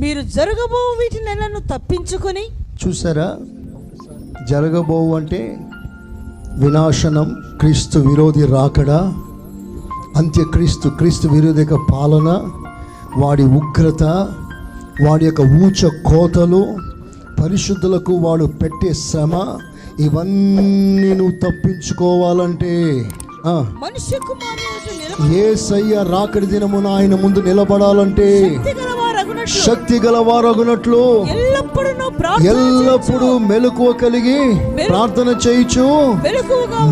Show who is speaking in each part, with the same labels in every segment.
Speaker 1: మీరు జరగబో వీటి నెలను తప్పించుకొని.
Speaker 2: చూసారా, జరగబోవు అంటే వినాశనం, క్రీస్తు విరోధి రాకడా, అంత్యక్రీస్తు, క్రీస్తు విరోధిక పాలన, వాడి ఉగ్రత, వాడి యొక్క ఊచ కోతలు, పరిశుద్ధులకు వాడు పెట్టే శ్రమ, ఇవన్నీ నువ్వు తప్పించుకోవాలంటే యేసయ్య రాకడి దినమున ఆయన ముందు నిలబడాలంటే శక్తి గలవారగునట్లు ఎల్లప్పుడూ మెలకువ కలిగి ప్రార్థన చేయుచు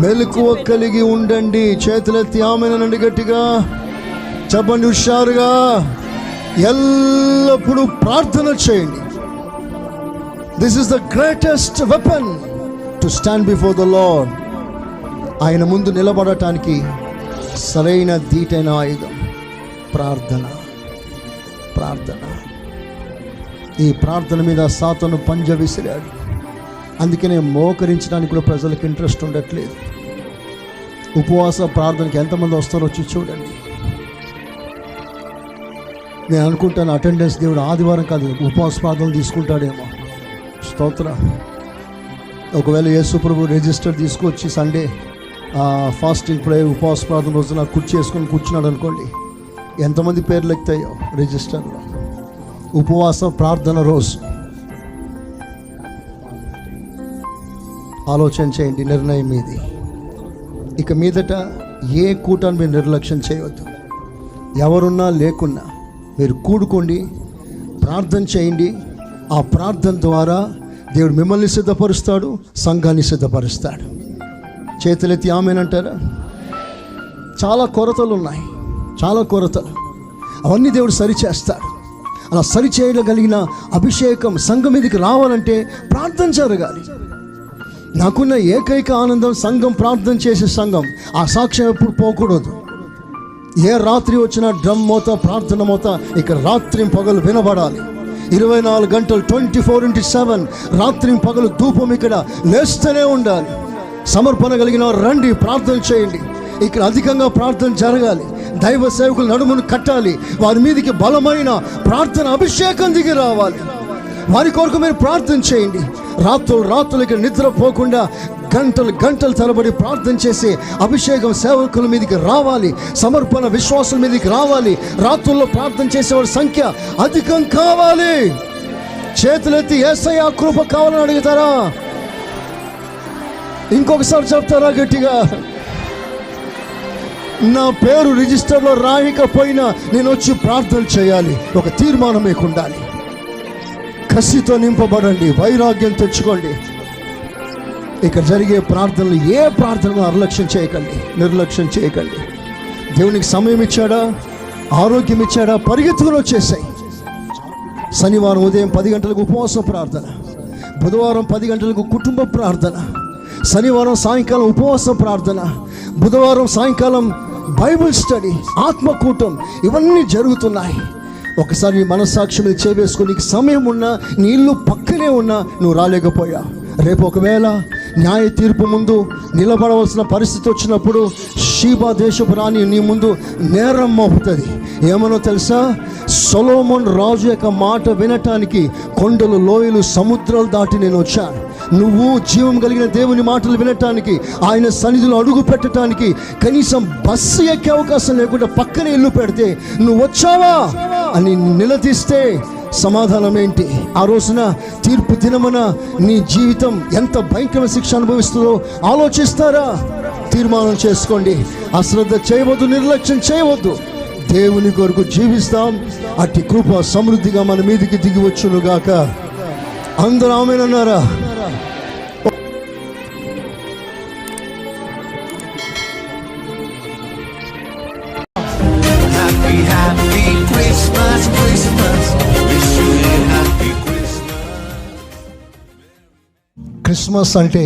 Speaker 2: మెలకువ కలిగి ఉండండి. చేతులెత్తి ఆమెనండి గట్టిగా చెప్పండి, హుషారుగా. ఎల్లప్పుడూ ప్రార్థన చేయండి. This is the greatest weapon to stand before the lord. ఆయన ముందు నిలబడటానికి సరైన దీటైన ఆయుధం ప్రార్థన. ప్రార్థన. ఈ ప్రార్థన మీద సాతాను పంజ విసిరాడు. అందుకనే మోకరించడానికి కూడా ప్రజలకు ఇంట్రెస్ట్ ఉండట్లేదు. ఉపవాస ప్రార్థనకి ఎంతమంది వస్తారో వచ్చి చూడండి. నేను అనుకుంటాను అటెండెన్స్ దేవుడు ఆదివారం కాదు ఉపవాస ప్రార్థనలు తీసుకుంటాడేమో. స్తోత్రం. ఒకవేళ యేసు ప్రభు రిజిస్టర్ తీసుకొచ్చి సండే ఫాస్టింగ్ ప్రేయర్ ఉపవాస ప్రార్థన రోజున కుర్చీ వేసుకొని కూర్చున్నాడు అనుకోండి, ఎంతమంది పేర్లు ఎక్కుతాయో రిజిస్టర్లో. ఉపవాస ప్రార్థన రోజు ఆలోచన చేయండి, నిర్ణయం మీది. ఇక మీదట ఏ కూటాన్ని మీరు నిర్లక్ష్యం చేయవద్దు. ఎవరున్నా లేకున్నా మీరు కూడుకోండి, ప్రార్థన చేయండి. ఆ ప్రార్థన ద్వారా దేవుడు మిమ్మల్ని సిద్ధపరుస్తాడు, సంఘాన్ని సిద్ధపరుస్తాడు. చేతులెత్తి ఆమెనంటారా? చాలా కొరతలు ఉన్నాయి, చాలా కొరతలు. అవన్నీ దేవుడు సరిచేస్తాడు. అలా సరిచేయగలిగిన అభిషేకం సంఘం మీదకి రావాలంటే ప్రార్థన జరగాలి. నాకున్న ఏకైక ఆనందం సంఘం ప్రార్థన చేసే సంఘం. ఆ సాక్ష్యం ఎప్పుడు పోకూడదు. ఏ రాత్రి వచ్చినా డ్రమ్ మోత, ప్రార్థన మోత ఇక్కడ రాత్రి పగలు వినబడాలి. 24 గంటలు 24/7 రాత్రి పగలు ధూపం ఇక్కడ లేస్తూనే ఉండాలి. సమర్పణ కలిగిన రండి, ప్రార్థన చేయండి. ఇక్కడ అధికంగా ప్రార్థన జరగాలి. దైవ సేవకులు నడుమును కట్టాలి. వారి మీదకి బలమైన ప్రార్థన అభిషేకం దిగి రావాలి. వారి కొరకు మీరు ప్రార్థన చేయండి. రాత్రులు ఇక్కడ నిద్రపోకుండా గంటలు తరబడి ప్రార్థన చేసే అభిషేకం సేవకుల మీదకి రావాలి. సమర్పణ విశ్వాసం మీదకి రావాలి. రాత్రుల్లో ప్రార్థన చేసేవారి సంఖ్య అధికం కావాలి. చేతులెత్తి యేసయ్య కృప కావాలని అడుగుతారా? ఇంకొకసారి చెప్తారా గట్టిగా? నా పేరు రిజిస్టర్లో రాయకపోయినా నేను వచ్చి ప్రార్థన చేయాలి. ఒక తీర్మానం మీకు ఉండాలి. కసితో నింపబడండి, వైరాగ్యం తెచ్చుకోండి. ఇక్కడ జరిగే ప్రార్థనలు ఏ ప్రార్థనను నిర్లక్ష్యం చేయకండి. దేవునికి సమయం ఇచ్చాడా, ఆరోగ్యం ఇచ్చాడా, పరిగెత్తుకుని వచ్చేసాయి. శనివారం ఉదయం 10 గంటలకు ఉపవాస ప్రార్థన, బుధవారం 10 గంటలకు కుటుంబ ప్రార్థన, శనివారం సాయంకాలం ఉపవాస ప్రార్థన, బుధవారం సాయంకాలం బైబిల్ స్టడీ, ఆత్మకూటం, ఇవన్నీ జరుగుతున్నాయి. ఒకసారి నీ మనస్సాక్షి మీద చేవేసుకుని నీకు సమయం ఉన్నా, నీ ఇల్లు పక్కనే ఉన్నా నువ్వు రాలేకపోయా. రేపు ఒకవేళ న్యాయ తీర్పు ముందు నిలబడవలసిన పరిస్థితి వచ్చినప్పుడు షీబా దేశపు రాణి నీ ముందు నేరం మోపుతుంది. ఏమనో తెలుసా? సొలొమోన్ రాజు యొక్క మాట వినటానికి కొండలు, లోయలు, సముద్రాలు దాటి నేను వచ్చాను. నువ్వు జీవం కలిగిన దేవుని మాటలు వినటానికి, ఆయన సన్నిధిలో అడుగు పెట్టడానికి కనీసం బస్సు ఎక్కే అవకాశం లేకుండా పక్కనే ఇల్లు పెడితే నువ్వు వచ్చావా అని నిలదీస్తే సమాధానం ఏంటి? ఆ రోజున తీర్పు దినమున నీ జీవితం ఎంత భయంకర శిక్ష అనుభవిస్తుందో ఆలోచిస్తారా? తీర్మానం చేసుకోండి. అశ్రద్ధ చేయవద్దు, నిర్లక్ష్యం చేయవద్దు. దేవుని కొరకు జీవిస్తాం. అట్టి కృప సమృద్ధిగా మన మీదికి దిగి వచ్చునుగాక. అందరూ ఆమేనన్నారా? క్రిస్మస్ అంటే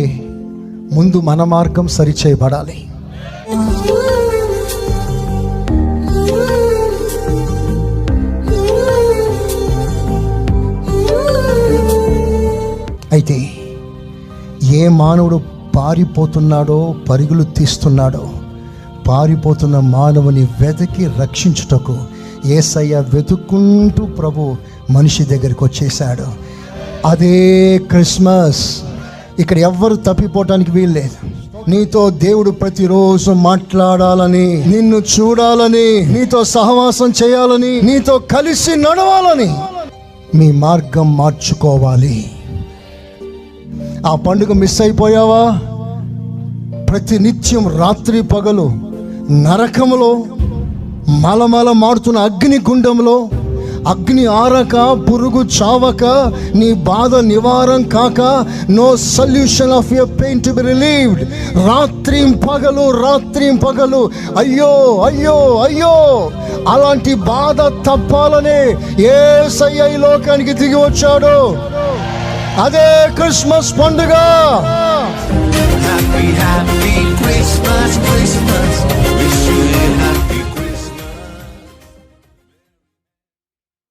Speaker 2: ముందు మన మార్గం సరిచేయబడాలి. అయితే ఏ మానవుడు పారిపోతున్నాడో, పరుగులు తీస్తున్నాడో, పారిపోతున్న మానవుని వెతికి రక్షించుటకు యేసయ్య వెతుక్కుంటూ ప్రభు మనిషి దగ్గరికి వచ్చేసాడు. అదే క్రిస్మస్. ఇక్కడ ఎవ్వరు తప్పిపోవటానికి వీల్లేదు. నీతో దేవుడు ప్రతిరోజు మాట్లాడాలని, నిన్ను చూడాలని, నీతో సహవాసం చేయాలని, నీతో కలిసి నడవాలని, మీ మార్గం మార్చుకోవాలి. ఆ పండుగ మిస్ అయిపోయావా? ప్రతి నిత్యం రాత్రి పగలు నరకములో మలమల మాడుతున్న అగ్ని గుండంలో, అగ్ని ఆరక, పురుగు చావక, నీ బాధ నివారణ కాక, no solution of your pain to be relieved. రాత్రి పగలు అయ్యో అయ్యో అయ్యో, అలాంటి బాధ తప్పాలనే యేసయ్య ఈ లోకానికి దిగి వచ్చాడు. అదే క్రిస్మస్ పండుగ.